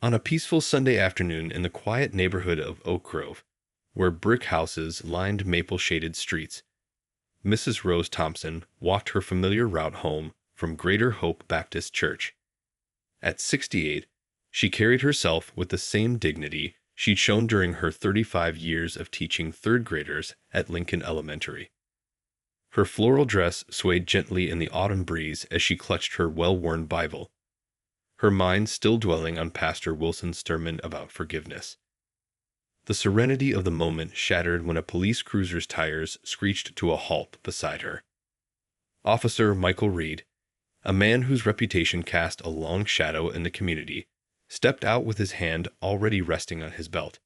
On a peaceful Sunday afternoon in the quiet neighborhood of Oak Grove, where brick houses lined maple-shaded streets, Mrs. Rose Thompson walked her familiar route home from Greater Hope Baptist Church. At 68, she carried herself with the same dignity she'd shown during her 35 years of teaching third graders at Lincoln Elementary. Her floral dress swayed gently in the autumn breeze as she clutched her well-worn Bible, her mind still dwelling on Pastor Wilson's sermon about forgiveness. The serenity of the moment shattered when a police cruiser's tires screeched to a halt beside her. Officer Michael Reed, a man whose reputation cast a long shadow in the community, stepped out with his hand already resting on his belt,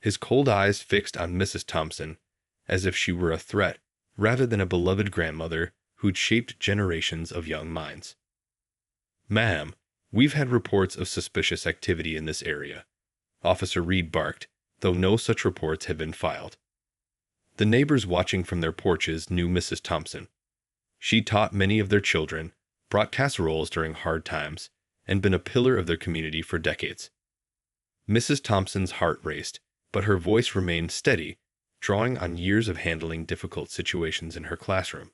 his cold eyes fixed on Mrs. Thompson, as if she were a threat rather than a beloved grandmother who'd shaped generations of young minds. "Ma'am, we've had reports of suspicious activity in this area," Officer Reed barked, though no such reports had been filed. The neighbors watching from their porches knew Mrs. Thompson. She taught many of their children, brought casseroles during hard times, and been a pillar of their community for decades. Mrs. Thompson's heart raced, but her voice remained steady, drawing on years of handling difficult situations in her classroom.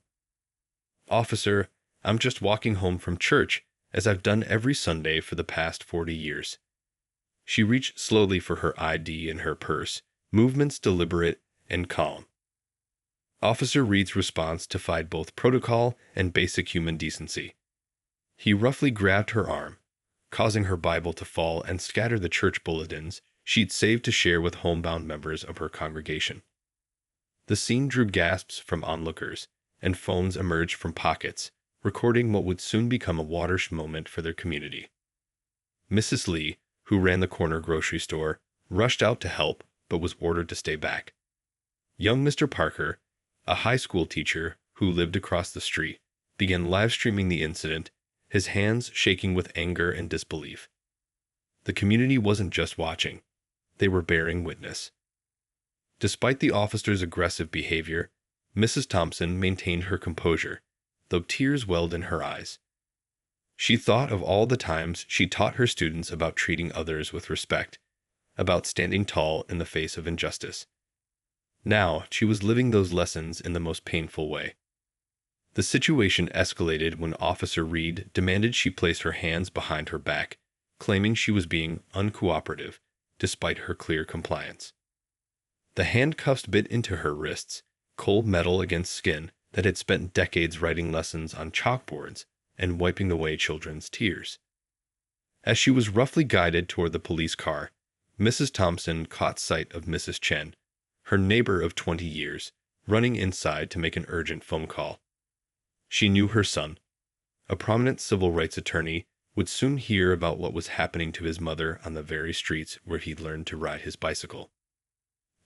"Officer, I'm just walking home from church, as I've done every Sunday for the past 40 years. She reached slowly for her ID in her purse, movements deliberate and calm. Officer Reed's response defied both protocol and basic human decency. He roughly grabbed her arm, causing her Bible to fall and scatter the church bulletins she'd saved to share with homebound members of her congregation. The scene drew gasps from onlookers, and phones emerged from pockets, recording what would soon become a watershed moment for their community. Mrs. Lee, who ran the corner grocery store, rushed out to help but was ordered to stay back. Young Mr. Parker, a high school teacher who lived across the street, began live-streaming the incident, his hands shaking with anger and disbelief. The community wasn't just watching, they were bearing witness. Despite the officer's aggressive behavior, Mrs. Thompson maintained her composure, though tears welled in her eyes. She thought of all the times she taught her students about treating others with respect, about standing tall in the face of injustice. Now she was living those lessons in the most painful way. The situation escalated when Officer Reed demanded she place her hands behind her back, claiming she was being uncooperative despite her clear compliance. The handcuffs bit into her wrists, cold metal against skin that had spent decades writing lessons on chalkboards and wiping away children's tears. As she was roughly guided toward the police car, Mrs. Thompson caught sight of Mrs. Chen, her neighbor of 20 years, running inside to make an urgent phone call. She knew her son, a prominent civil rights attorney, would soon hear about what was happening to his mother on the very streets where he'd learned to ride his bicycle.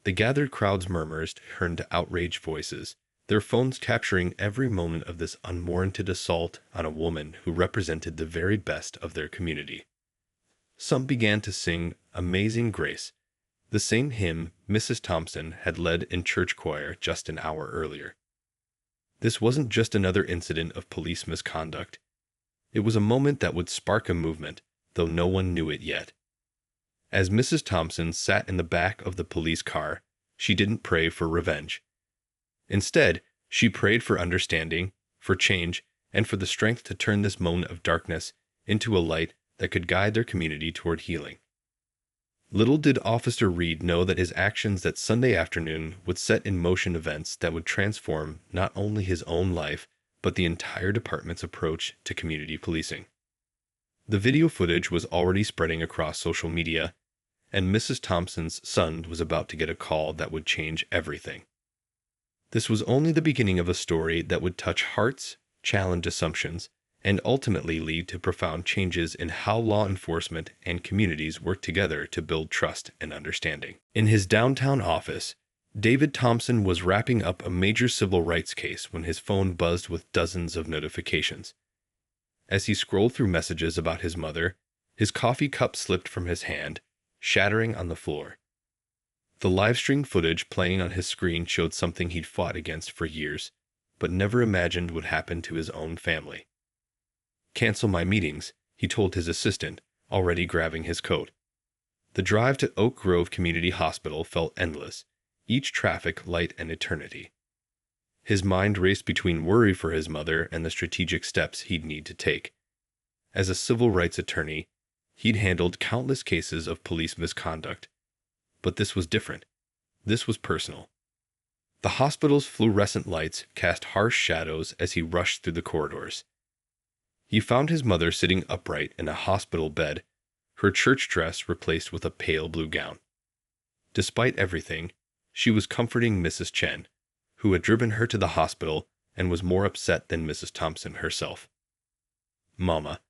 The gathered crowd's murmurs turned to outraged voices, their phones capturing every moment of this unwarranted assault on a woman who represented the very best of their community. Some began to sing Amazing Grace, the same hymn Mrs. Thompson had led in church choir just an hour earlier. This wasn't just another incident of police misconduct. It was a moment that would spark a movement, though no one knew it yet. As Mrs. Thompson sat in the back of the police car, she didn't pray for revenge. Instead, she prayed for understanding, for change, and for the strength to turn this moment of darkness into a light that could guide their community toward healing. Little did Officer Reed know that his actions that Sunday afternoon would set in motion events that would transform not only his own life, but the entire department's approach to community policing. The video footage was already spreading across social media, and Mrs. Thompson's son was about to get a call that would change everything. This was only the beginning of a story that would touch hearts, challenge assumptions, and ultimately lead to profound changes in how law enforcement and communities work together to build trust and understanding. In his downtown office, David Thompson was wrapping up a major civil rights case when his phone buzzed with dozens of notifications. As he scrolled through messages about his mother, his coffee cup slipped from his hand, shattering on the floor. The live-stream footage playing on his screen showed something he'd fought against for years, but never imagined would happen to his own family. "Cancel my meetings," he told his assistant, already grabbing his coat. The drive to Oak Grove Community Hospital felt endless, each traffic light an eternity. His mind raced between worry for his mother and the strategic steps he'd need to take. As a civil rights attorney, he'd handled countless cases of police misconduct. But this was different. This was personal. The hospital's fluorescent lights cast harsh shadows as he rushed through the corridors. He found his mother sitting upright in a hospital bed, her church dress replaced with a pale blue gown. Despite everything, she was comforting Mrs. Chen, who had driven her to the hospital and was more upset than Mrs. Thompson herself. "Mama,"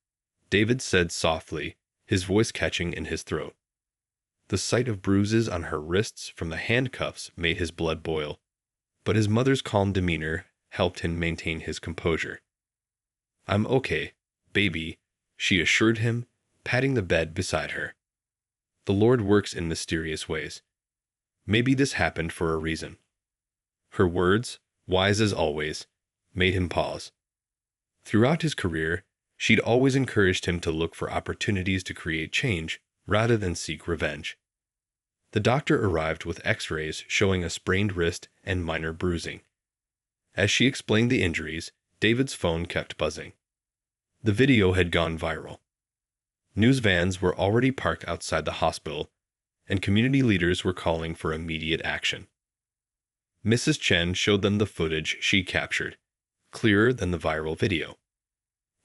David said softly, his voice catching in his throat. The sight of bruises on her wrists from the handcuffs made his blood boil, but his mother's calm demeanor helped him maintain his composure. "I'm okay, baby," she assured him, patting the bed beside her. "The Lord works in mysterious ways. Maybe this happened for a reason." Her words, wise as always, made him pause. Throughout his career, she'd always encouraged him to look for opportunities to create change rather than seek revenge. The doctor arrived with x-rays showing a sprained wrist and minor bruising. As she explained the injuries, David's phone kept buzzing. The video had gone viral. News vans were already parked outside the hospital, and community leaders were calling for immediate action. Mrs. Chen showed them the footage she captured, clearer than the viral video.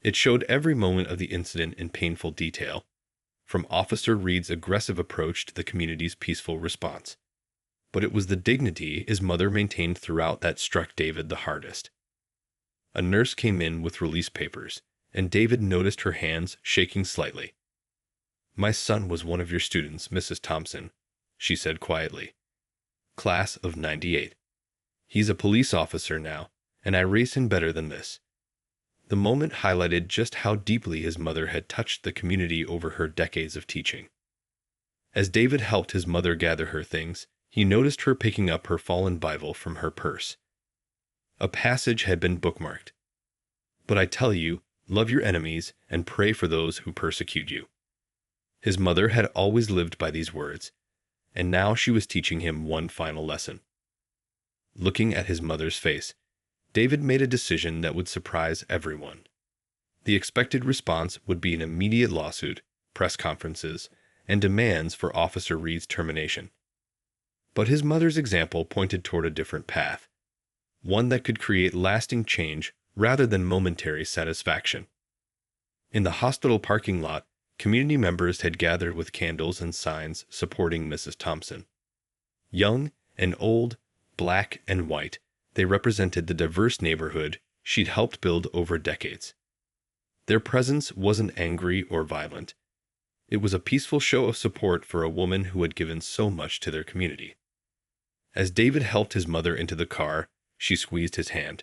It showed every moment of the incident in painful detail, from Officer Reed's aggressive approach to the community's peaceful response. But it was the dignity his mother maintained throughout that struck David the hardest. A nurse came in with release papers, and David noticed her hands shaking slightly. "My son was one of your students, Mrs. Thompson," she said quietly. "Class of '98. He's a police officer now, and I raise him better than this." The moment highlighted just how deeply his mother had touched the community over her decades of teaching. As David helped his mother gather her things, he noticed her picking up her fallen Bible from her purse. A passage had been bookmarked. "But I tell you, love your enemies and pray for those who persecute you." His mother had always lived by these words, and now she was teaching him one final lesson. Looking at his mother's face, David made a decision that would surprise everyone. The expected response would be an immediate lawsuit, press conferences, and demands for Officer Reed's termination. But his mother's example pointed toward a different path, one that could create lasting change rather than momentary satisfaction. In the hospital parking lot, community members had gathered with candles and signs supporting Mrs. Thompson. Young and old, black and white, they represented the diverse neighborhood she'd helped build over decades. Their presence wasn't angry or violent. It was a peaceful show of support for a woman who had given so much to their community. As David helped his mother into the car, she squeezed his hand.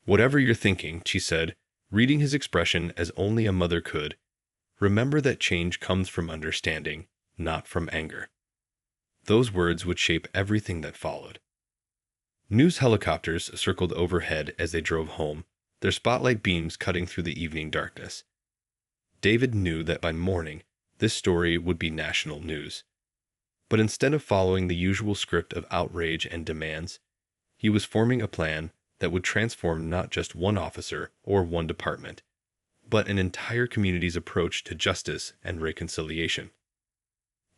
"Whatever you're thinking," she said, reading his expression as only a mother could, "remember that change comes from understanding, not from anger." Those words would shape everything that followed. News helicopters circled overhead as they drove home, their spotlight beams cutting through the evening darkness. David knew that by morning, this story would be national news. But instead of following the usual script of outrage and demands, he was forming a plan that would transform not just one officer or one department, but an entire community's approach to justice and reconciliation.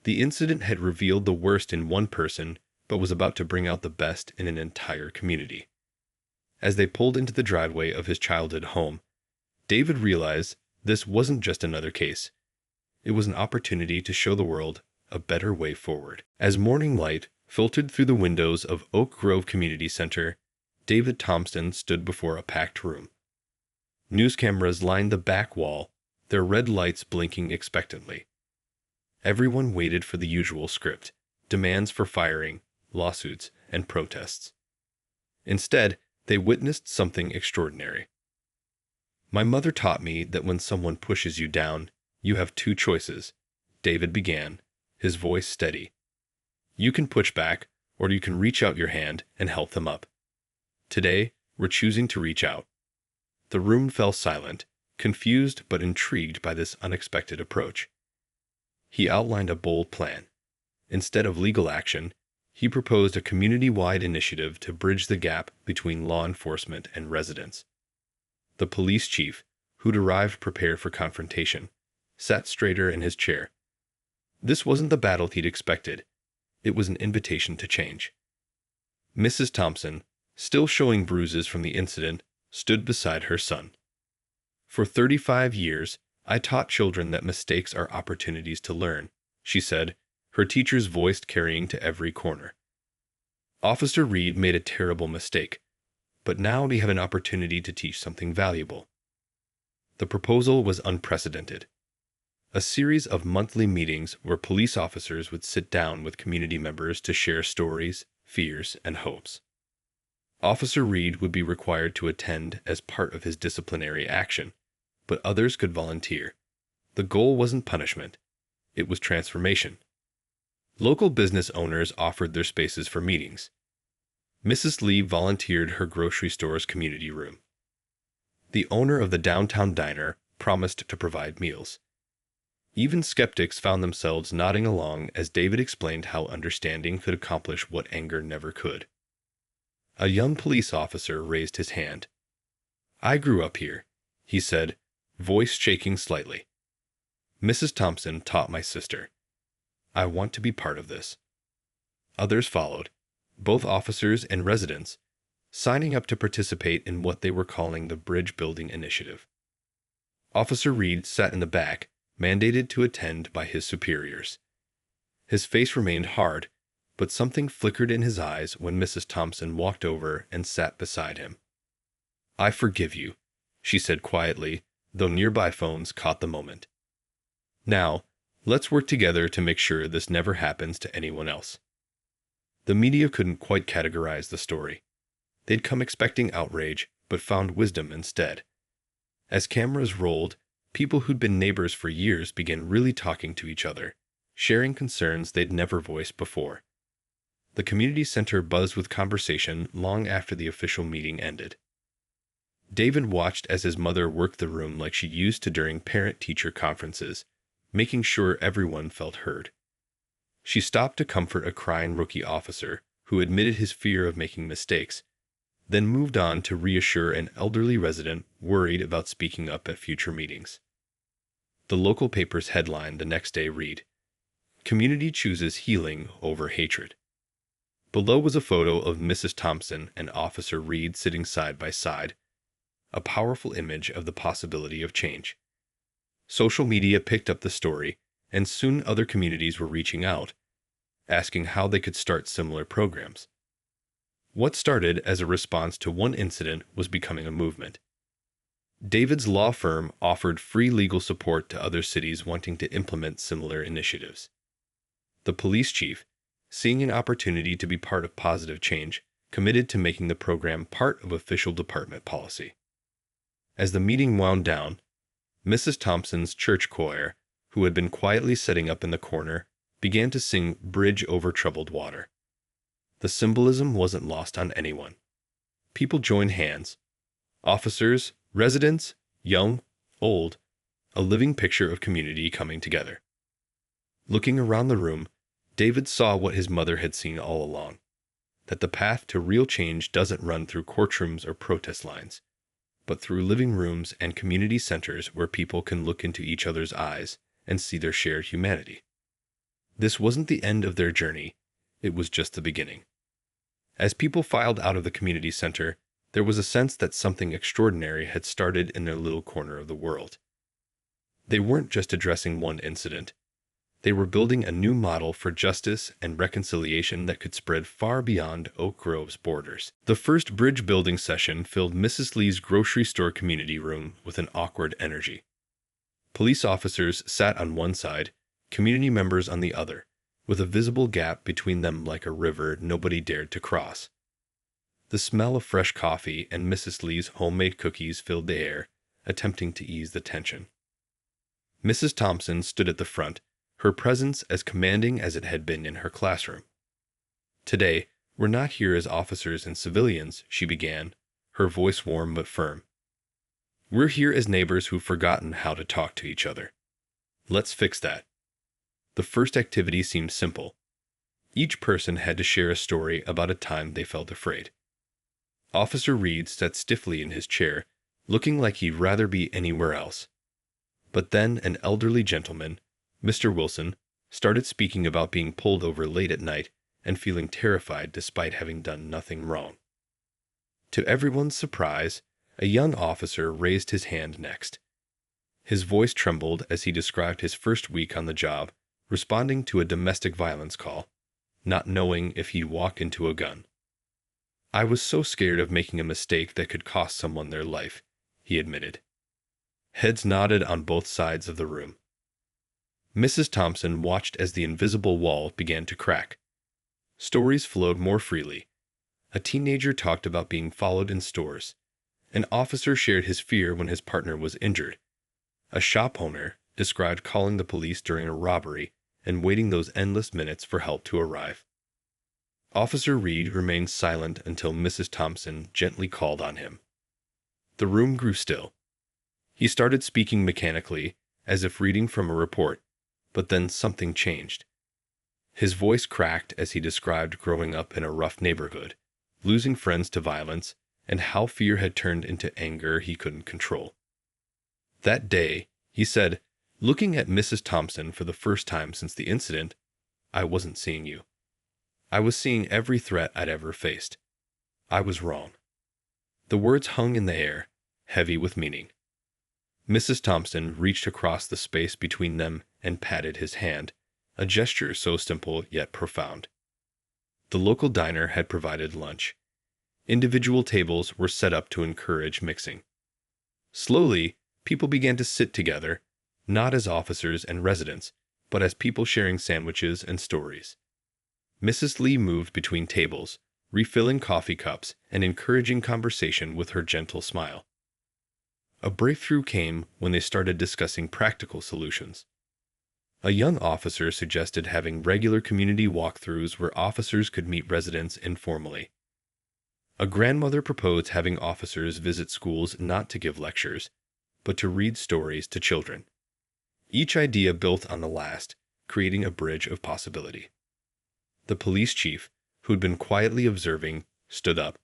The incident had revealed the worst in one person, but was about to bring out the best in an entire community. As they pulled into the driveway of his childhood home, David realized this wasn't just another case. It was an opportunity to show the world a better way forward. As morning light filtered through the windows of Oak Grove Community Center, David Thompson stood before a packed room. News cameras lined the back wall, their red lights blinking expectantly. Everyone waited for the usual script: demands for firing, lawsuits, and protests. Instead, they witnessed something extraordinary. "My mother taught me that when someone pushes you down, you have two choices," David began, his voice steady. "You can push back, or you can reach out your hand and help them up. Today, we're choosing to reach out." The room fell silent, confused but intrigued by this unexpected approach. He outlined a bold plan. Instead of legal action, he proposed a community-wide initiative to bridge the gap between law enforcement and residents. The police chief, who'd arrived prepared for confrontation, sat straighter in his chair. This wasn't the battle he'd expected. It was an invitation to change. Mrs. Thompson, still showing bruises from the incident, stood beside her son. "For 35 years, I taught children that mistakes are opportunities to learn," she said, her teacher's voice carrying to every corner. "Officer Reed made a terrible mistake, but now we have an opportunity to teach something valuable." The proposal was unprecedented. A series of monthly meetings where police officers would sit down with community members to share stories, fears, and hopes. Officer Reed would be required to attend as part of his disciplinary action, but others could volunteer. The goal wasn't punishment. It was transformation. Local business owners offered their spaces for meetings. Mrs. Lee volunteered her grocery store's community room. The owner of the downtown diner promised to provide meals. Even skeptics found themselves nodding along as David explained how understanding could accomplish what anger never could. A young police officer raised his hand. "I grew up here," he said, voice shaking slightly. "Mrs. Thompson taught my sister. I want to be part of this." Others followed, both officers and residents, signing up to participate in what they were calling the Bridge Building Initiative. Officer Reed sat in the back, mandated to attend by his superiors. His face remained hard, but something flickered in his eyes when Mrs. Thompson walked over and sat beside him. "I forgive you," she said quietly, though nearby phones caught the moment. "Now, let's work together to make sure this never happens to anyone else." The media couldn't quite categorize the story. They'd come expecting outrage, but found wisdom instead. As cameras rolled, people who'd been neighbors for years began really talking to each other, sharing concerns they'd never voiced before. The community center buzzed with conversation long after the official meeting ended. David watched as his mother worked the room like she used to during parent-teacher conferences, making sure everyone felt heard. She stopped to comfort a crying rookie officer who admitted his fear of making mistakes, then moved on to reassure an elderly resident worried about speaking up at future meetings. The local paper's headline the next day read, "Community chooses healing over hatred." Below was a photo of Mrs. Thompson and Officer Reed sitting side by side, a powerful image of the possibility of change. Social media picked up the story, and soon other communities were reaching out, asking how they could start similar programs. What started as a response to one incident was becoming a movement. David's law firm offered free legal support to other cities wanting to implement similar initiatives. The police chief, seeing an opportunity to be part of positive change, committed to making the program part of official department policy. As the meeting wound down, Mrs. Thompson's church choir, who had been quietly setting up in the corner, began to sing "Bridge Over Troubled Water." The symbolism wasn't lost on anyone. People joined hands. Officers, residents, young, old, a living picture of community coming together. Looking around the room, David saw what his mother had seen all along, that the path to real change doesn't run through courtrooms or protest lines, but through living rooms and community centers where people can look into each other's eyes and see their shared humanity. This wasn't the end of their journey, it was just the beginning. As people filed out of the community center, there was a sense that something extraordinary had started in their little corner of the world. They weren't just addressing one incident. They were building a new model for justice and reconciliation that could spread far beyond Oak Grove's borders. The first bridge building session filled Mrs. Lee's grocery store community room with an awkward energy. Police officers sat on one side, community members on the other, with a visible gap between them like a river nobody dared to cross. The smell of fresh coffee and Mrs. Lee's homemade cookies filled the air, attempting to ease the tension. Mrs. Thompson stood at the front, her presence as commanding as it had been in her classroom. "Today, we're not here as officers and civilians," she began, her voice warm but firm. "We're here as neighbors who've forgotten how to talk to each other. Let's fix that." The first activity seemed simple. Each person had to share a story about a time they felt afraid. Officer Reed sat stiffly in his chair, looking like he'd rather be anywhere else. But then an elderly gentleman, Mr. Wilson, started speaking about being pulled over late at night and feeling terrified despite having done nothing wrong. To everyone's surprise, a young officer raised his hand next. His voice trembled as he described his first week on the job, responding to a domestic violence call, not knowing if he'd walk into a gun. "I was so scared of making a mistake that could cost someone their life," he admitted. Heads nodded on both sides of the room. Mrs. Thompson watched as the invisible wall began to crack. Stories flowed more freely. A teenager talked about being followed in stores. An officer shared his fear when his partner was injured. A shop owner described calling the police during a robbery and waiting those endless minutes for help to arrive. Officer Reed remained silent until Mrs. Thompson gently called on him. The room grew still. He started speaking mechanically, as if reading from a report, but then something changed. His voice cracked as he described growing up in a rough neighborhood, losing friends to violence, and how fear had turned into anger he couldn't control. That day, he said, looking at Mrs. Thompson for the first time since the incident, "I wasn't seeing you. I was seeing every threat I'd ever faced. I was wrong." The words hung in the air, heavy with meaning. Mrs. Thompson reached across the space between them and patted his hand, a gesture so simple yet profound. The local diner had provided lunch. Individual tables were set up to encourage mixing. Slowly, people began to sit together, not as officers and residents, but as people sharing sandwiches and stories. Mrs. Lee moved between tables, refilling coffee cups and encouraging conversation with her gentle smile. A breakthrough came when they started discussing practical solutions. A young officer suggested having regular community walkthroughs where officers could meet residents informally. A grandmother proposed having officers visit schools not to give lectures, but to read stories to children. Each idea built on the last, creating a bridge of possibility. The police chief, who'd been quietly observing, stood up.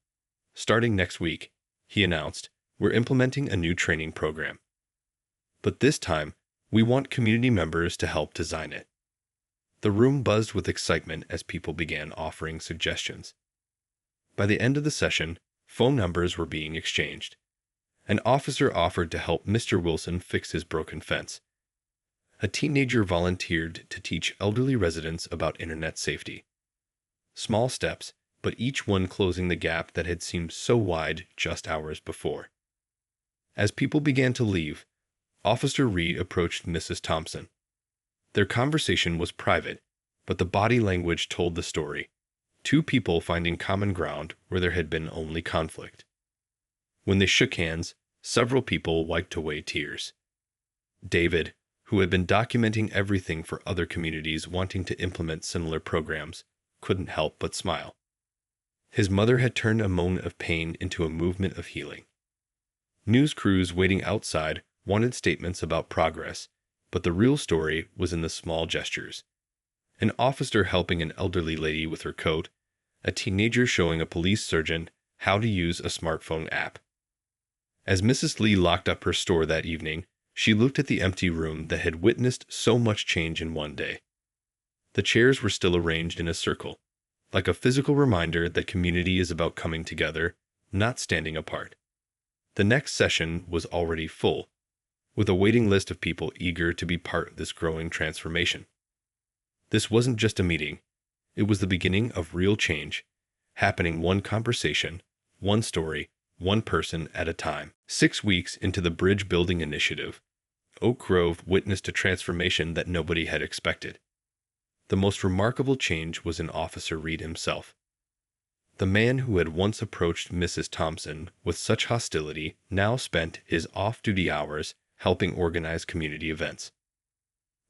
"Starting next week," he announced, "we're implementing a new training program. But this time, we want community members to help design it." The room buzzed with excitement as people began offering suggestions. By the end of the session, phone numbers were being exchanged. An officer offered to help Mr. Wilson fix his broken fence. A teenager volunteered to teach elderly residents about internet safety. Small steps, but each one closing the gap that had seemed so wide just hours before. As people began to leave, Officer Reed approached Mrs. Thompson. Their conversation was private, but the body language told the story. Two people finding common ground where there had been only conflict. When they shook hands, several people wiped away tears. David, who had been documenting everything for other communities wanting to implement similar programs, couldn't help but smile. His mother had turned a moment of pain into a movement of healing. News crews waiting outside wanted statements about progress, but the real story was in the small gestures. An officer helping an elderly lady with her coat, a teenager showing a police sergeant how to use a smartphone app. As Mrs. Lee locked up her store that evening, she looked at the empty room that had witnessed so much change in one day. The chairs were still arranged in a circle, like a physical reminder that community is about coming together, not standing apart. The next session was already full, with a waiting list of people eager to be part of this growing transformation. This wasn't just a meeting. It was the beginning of real change, happening one conversation, one story, one person at a time. 6 weeks into the bridge building initiative, Oak Grove witnessed a transformation that nobody had expected. The most remarkable change was in Officer Reed himself. The man who had once approached Mrs. Thompson with such hostility now spent his off-duty hours helping organize community events.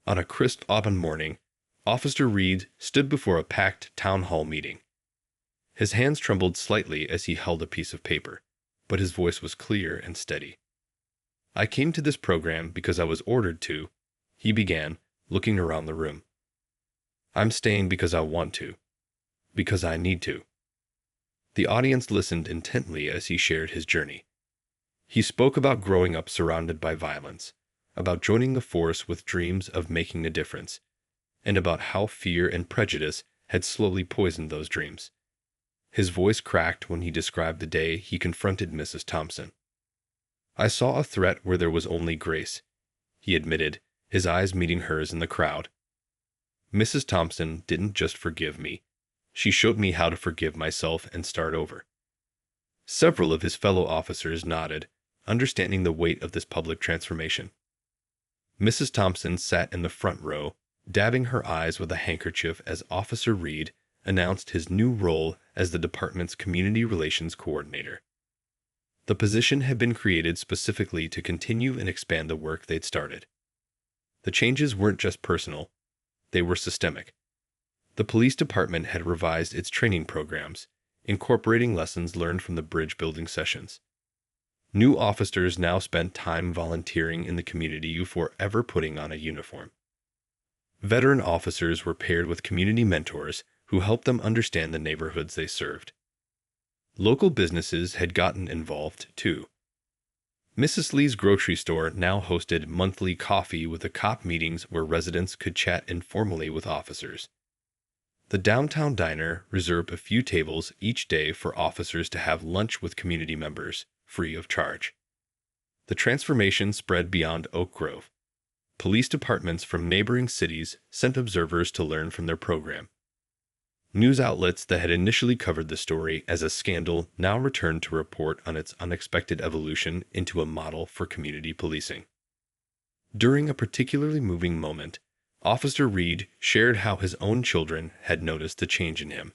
On a crisp autumn morning, Officer Reed stood before a packed town hall meeting. His hands trembled slightly as he held a piece of paper, but his voice was clear and steady. "I came to this program because I was ordered to," he began, looking around the room. I'm staying because I want to, because I need to. The audience listened intently as he shared his journey. He spoke about growing up surrounded by violence, about joining the force with dreams of making a difference, and about how fear and prejudice had slowly poisoned those dreams. His voice cracked when he described the day he confronted Mrs. Thompson. I saw a threat where there was only grace, he admitted, his eyes meeting hers in the crowd. Mrs. Thompson didn't just forgive me. She showed me how to forgive myself and start over. Several of his fellow officers nodded, understanding the weight of this public transformation. Mrs. Thompson sat in the front row, dabbing her eyes with a handkerchief as Officer Reed announced his new role as the department's Community Relations Coordinator. The position had been created specifically to continue and expand the work they'd started. The changes weren't just personal, they were systemic. The police department had revised its training programs, incorporating lessons learned from the bridge building sessions. New officers now spent time volunteering in the community before ever putting on a uniform. Veteran officers were paired with community mentors who helped them understand the neighborhoods they served. Local businesses had gotten involved, too. Mrs. Lee's grocery store now hosted monthly coffee with a cop meetings where residents could chat informally with officers. The downtown diner reserved a few tables each day for officers to have lunch with community members, free of charge. The transformation spread beyond Oak Grove. Police departments from neighboring cities sent observers to learn from their program. News outlets that had initially covered the story as a scandal now returned to report on its unexpected evolution into a model for community policing. During a particularly moving moment, Officer Reed shared how his own children had noticed the change in him.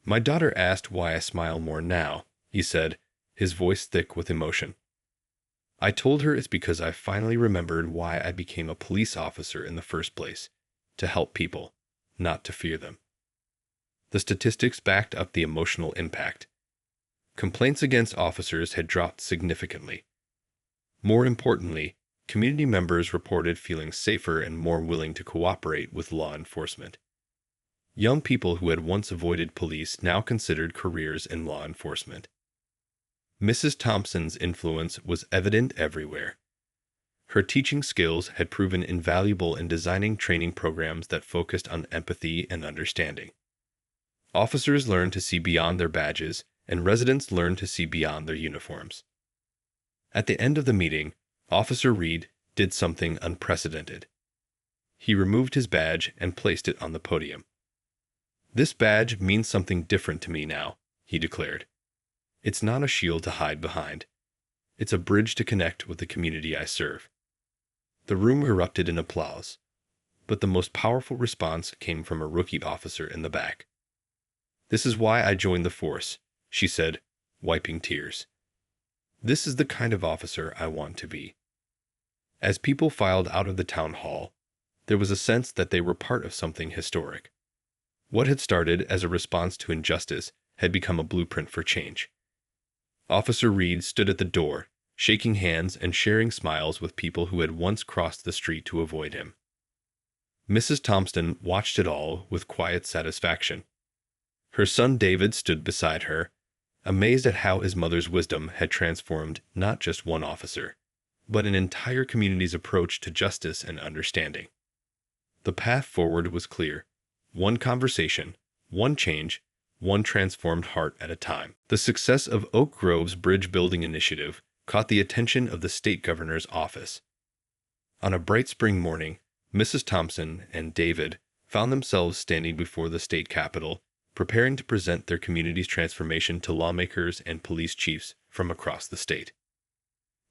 "My daughter asked why I smile more now," he said, his voice thick with emotion. "I told her it's because I finally remembered why I became a police officer in the first place, to help people, not to fear them." The statistics backed up the emotional impact. Complaints against officers had dropped significantly. More importantly, community members reported feeling safer and more willing to cooperate with law enforcement. Young people who had once avoided police now considered careers in law enforcement. Mrs. Thompson's influence was evident everywhere. Her teaching skills had proven invaluable in designing training programs that focused on empathy and understanding. Officers learned to see beyond their badges, and residents learned to see beyond their uniforms. At the end of the meeting, Officer Reed did something unprecedented. He removed his badge and placed it on the podium. "This badge means something different to me now," he declared. "It's not a shield to hide behind. It's a bridge to connect with the community I serve." The room erupted in applause, but the most powerful response came from a rookie officer in the back. "This is why I joined the force," she said, wiping tears. "This is the kind of officer I want to be." As people filed out of the town hall, there was a sense that they were part of something historic. What had started as a response to injustice had become a blueprint for change. Officer Reed stood at the door, shaking hands and sharing smiles with people who had once crossed the street to avoid him. Mrs. Thompson watched it all with quiet satisfaction. Her son David stood beside her, amazed at how his mother's wisdom had transformed not just one officer, but an entire community's approach to justice and understanding. The path forward was clear: one conversation, one change, one transformed heart at a time. The success of Oak Grove's bridge building initiative caught the attention of the state governor's office. On a bright spring morning, Mrs. Thompson and David found themselves standing before the state capitol, preparing to present their community's transformation to lawmakers and police chiefs from across the state.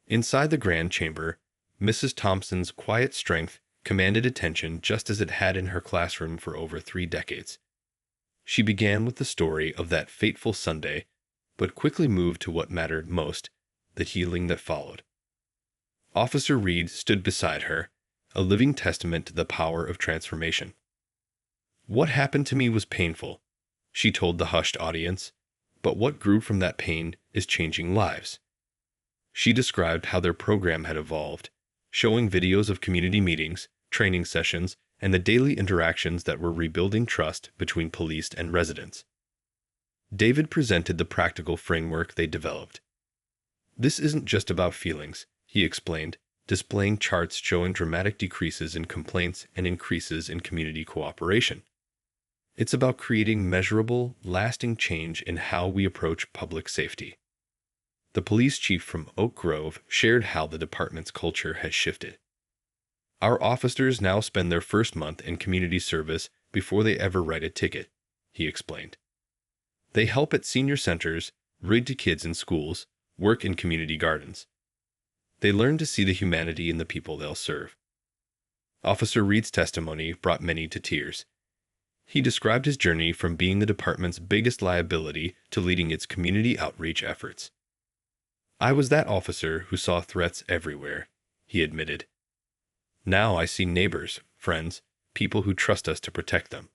Inside the grand chamber, Mrs. Thompson's quiet strength commanded attention just as it had in her classroom for over 3 decades. She began with the story of that fateful Sunday, but quickly moved to what mattered most: the healing that followed. Officer Reed stood beside her, a living testament to the power of transformation. "What happened to me was painful," she told the hushed audience, "but what grew from that pain is changing lives." She described how their program had evolved, showing videos of community meetings, training sessions, and the daily interactions that were rebuilding trust between police and residents. David presented the practical framework they developed. "This isn't just about feelings," he explained, displaying charts showing dramatic decreases in complaints and increases in community cooperation. "It's about creating measurable, lasting change in how we approach public safety." The police chief from Oak Grove shared how the department's culture has shifted. "Our officers now spend their first month in community service before they ever write a ticket," he explained. "They help at senior centers, read to kids in schools, work in community gardens. They learn to see the humanity in the people they'll serve." Officer Reed's testimony brought many to tears. He described his journey from being the department's biggest liability to leading its community outreach efforts. "I was that officer who saw threats everywhere," he admitted. "Now I see neighbors, friends, people who trust us to protect them."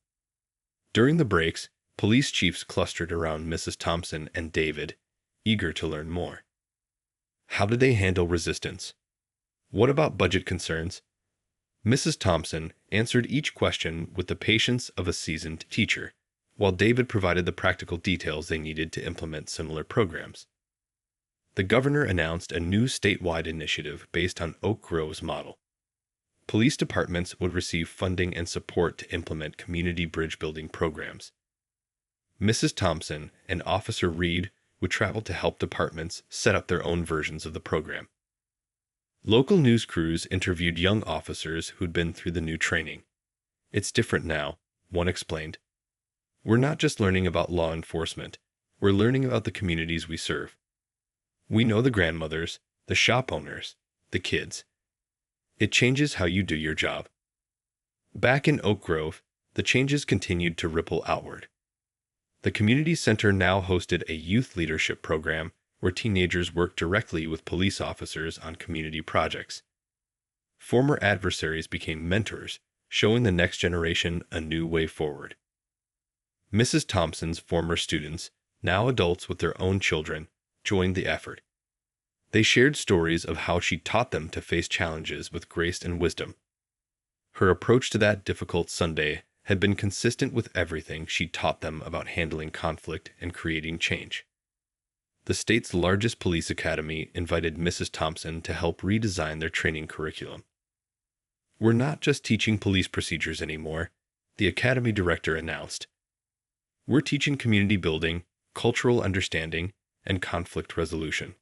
During the breaks, police chiefs clustered around Mrs. Thompson and David, eager to learn more. How did they handle resistance? What about budget concerns? Mrs. Thompson answered each question with the patience of a seasoned teacher, while David provided the practical details they needed to implement similar programs. The governor announced a new statewide initiative based on Oak Grove's model. Police departments would receive funding and support to implement community bridge-building programs. Mrs. Thompson and Officer Reed would travel to help departments set up their own versions of the program. Local news crews interviewed young officers who'd been through the new training. "It's different now," one explained. "We're not just learning about law enforcement, we're learning about the communities we serve. We know the grandmothers, the shop owners, the kids. It changes how you do your job." Back in Oak Grove, the changes continued to ripple outward. The community center now hosted a youth leadership program where teenagers worked directly with police officers on community projects. Former adversaries became mentors, showing the next generation a new way forward. Mrs. Thompson's former students, now adults with their own children, joined the effort. They shared stories of how she taught them to face challenges with grace and wisdom. Her approach to that difficult Sunday had been consistent with everything she taught them about handling conflict and creating change. The state's largest police academy invited Mrs. Thompson to help redesign their training curriculum. "We're not just teaching police procedures anymore," the academy director announced. "We're teaching community building, cultural understanding, and conflict resolution."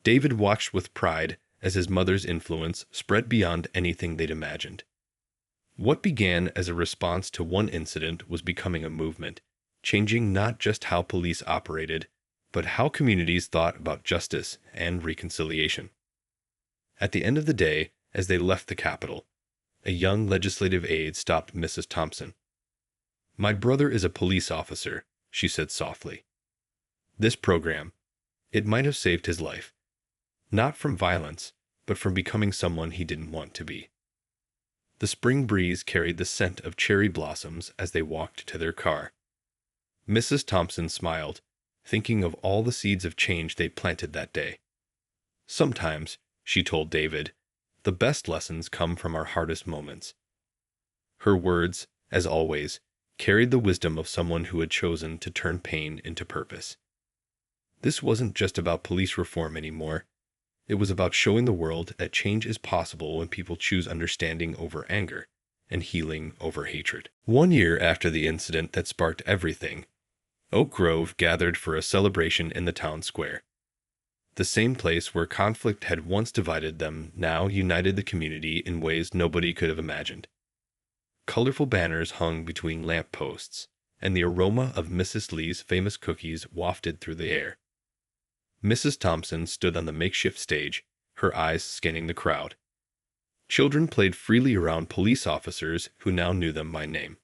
David watched with pride as his mother's influence spread beyond anything they'd imagined. What began as a response to one incident was becoming a movement, changing not just how police operated, but how communities thought about justice and reconciliation. At the end of the day, as they left the Capitol, a young legislative aide stopped Mrs. Thompson. "My brother is a police officer," she said softly. "This program, it might have saved his life. Not from violence, but from becoming someone he didn't want to be." The spring breeze carried the scent of cherry blossoms as they walked to their car. Mrs. Thompson smiled, thinking of all the seeds of change they planted that day. "Sometimes," she told David, "the best lessons come from our hardest moments." Her words, as always, carried the wisdom of someone who had chosen to turn pain into purpose. This wasn't just about police reform anymore. It was about showing the world that change is possible when people choose understanding over anger and healing over hatred. 1 year after the incident that sparked everything, Oak Grove gathered for a celebration in the town square. The same place where conflict had once divided them now united the community in ways nobody could have imagined. Colorful banners hung between lamp posts, and the aroma of Mrs. Lee's famous cookies wafted through the air. Mrs. Thompson stood on the makeshift stage, her eyes scanning the crowd. Children played freely around police officers who now knew them by name.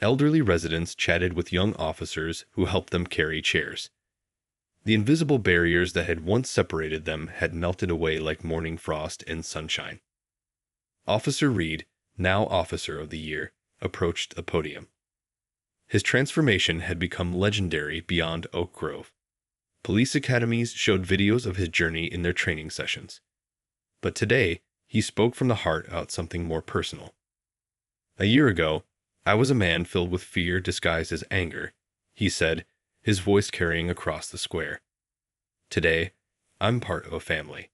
Elderly residents chatted with young officers who helped them carry chairs. The invisible barriers that had once separated them had melted away like morning frost in sunshine. Officer Reed, now Officer of the Year, approached the podium. His transformation had become legendary beyond Oak Grove. Police academies showed videos of his journey in their training sessions. But today, he spoke from the heart about something more personal. A year ago, I was a man filled with fear disguised as anger, he said, his voice carrying across the square. Today, I'm part of a family.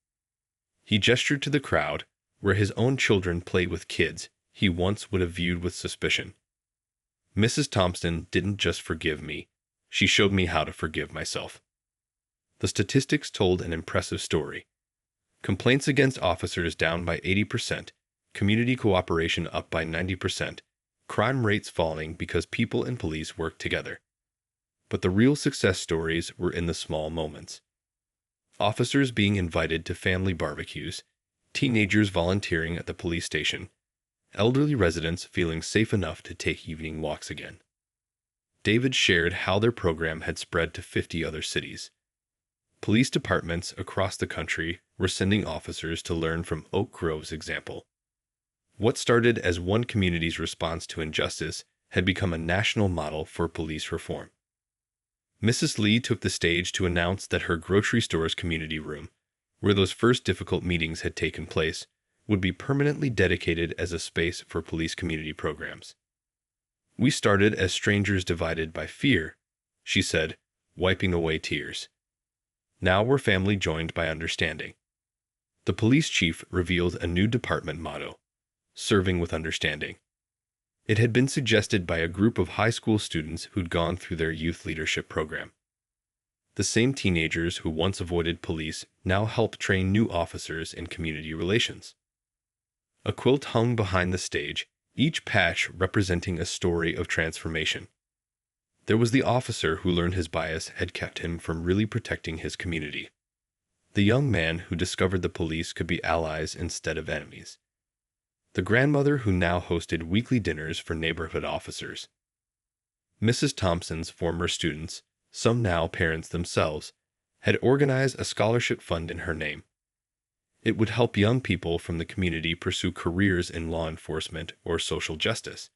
He gestured to the crowd, where his own children played with kids he once would have viewed with suspicion. Mrs. Thompson didn't just forgive me, she showed me how to forgive myself. The statistics told an impressive story. Complaints against officers down by 80%, community cooperation up by 90%, crime rates falling because people and police work together. But the real success stories were in the small moments. Officers being invited to family barbecues, teenagers volunteering at the police station, elderly residents feeling safe enough to take evening walks again. David shared how their program had spread to 50 other cities. Police departments across the country were sending officers to learn from Oak Grove's example. What started as one community's response to injustice had become a national model for police reform. Mrs. Lee took the stage to announce that her grocery store's community room, where those first difficult meetings had taken place, would be permanently dedicated as a space for police community programs. We started as strangers divided by fear, she said, wiping away tears. Now we're family joined by understanding. The police chief revealed a new department motto, serving with understanding. It had been suggested by a group of high school students who'd gone through their youth leadership program. The same teenagers who once avoided police now help train new officers in community relations. A quilt hung behind the stage, each patch representing a story of transformation. There was the officer who learned his bias had kept him from really protecting his community. The young man who discovered the police could be allies instead of enemies. The grandmother who now hosted weekly dinners for neighborhood officers. Mrs. Thompson's former students, some now parents themselves, had organized a scholarship fund in her name. It would help young people from the community pursue careers in law enforcement or social justice.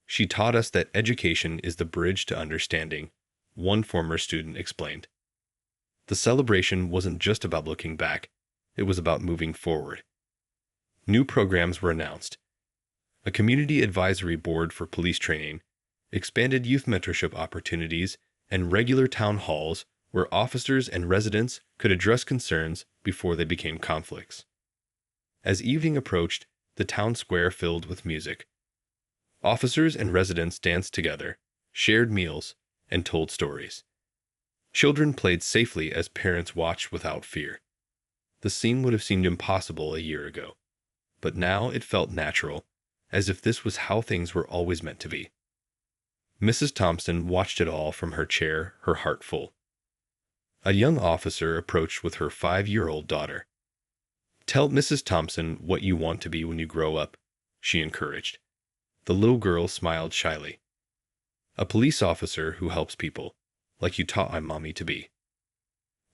She taught us that education is the bridge to understanding, one former student explained. The celebration wasn't just about looking back, it was about moving forward. New programs were announced. A community advisory board for police training, expanded youth mentorship opportunities, and regular town halls where officers and residents could address concerns before they became conflicts. As evening approached, the town square filled with music. Officers and residents danced together, shared meals, and told stories. Children played safely as parents watched without fear. The scene would have seemed impossible a year ago, but now it felt natural, as if this was how things were always meant to be. Mrs. Thompson watched it all from her chair, her heart full. A young officer approached with her 5-year-old daughter. "Tell Mrs. Thompson what you want to be when you grow up," she encouraged. The little girl smiled shyly. "A police officer who helps people, like you taught my mommy to be."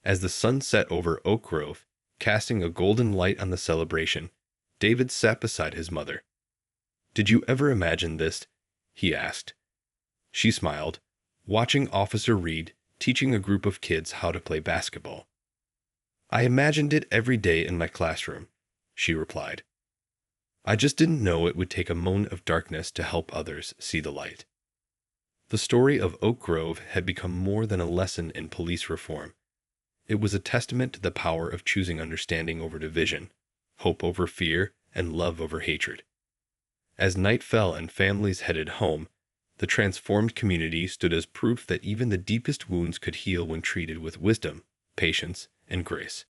As the sun set over Oak Grove, casting a golden light on the celebration, David sat beside his mother. "Did you ever imagine this?" he asked. She smiled, watching Officer Reed teaching a group of kids how to play basketball. "I imagined it every day in my classroom," she replied. "I just didn't know it would take a moment of darkness to help others see the light." The story of Oak Grove had become more than a lesson in police reform. It was a testament to the power of choosing understanding over division, hope over fear, and love over hatred. As night fell and families headed home, the transformed community stood as proof that even the deepest wounds could heal when treated with wisdom, patience, and grace.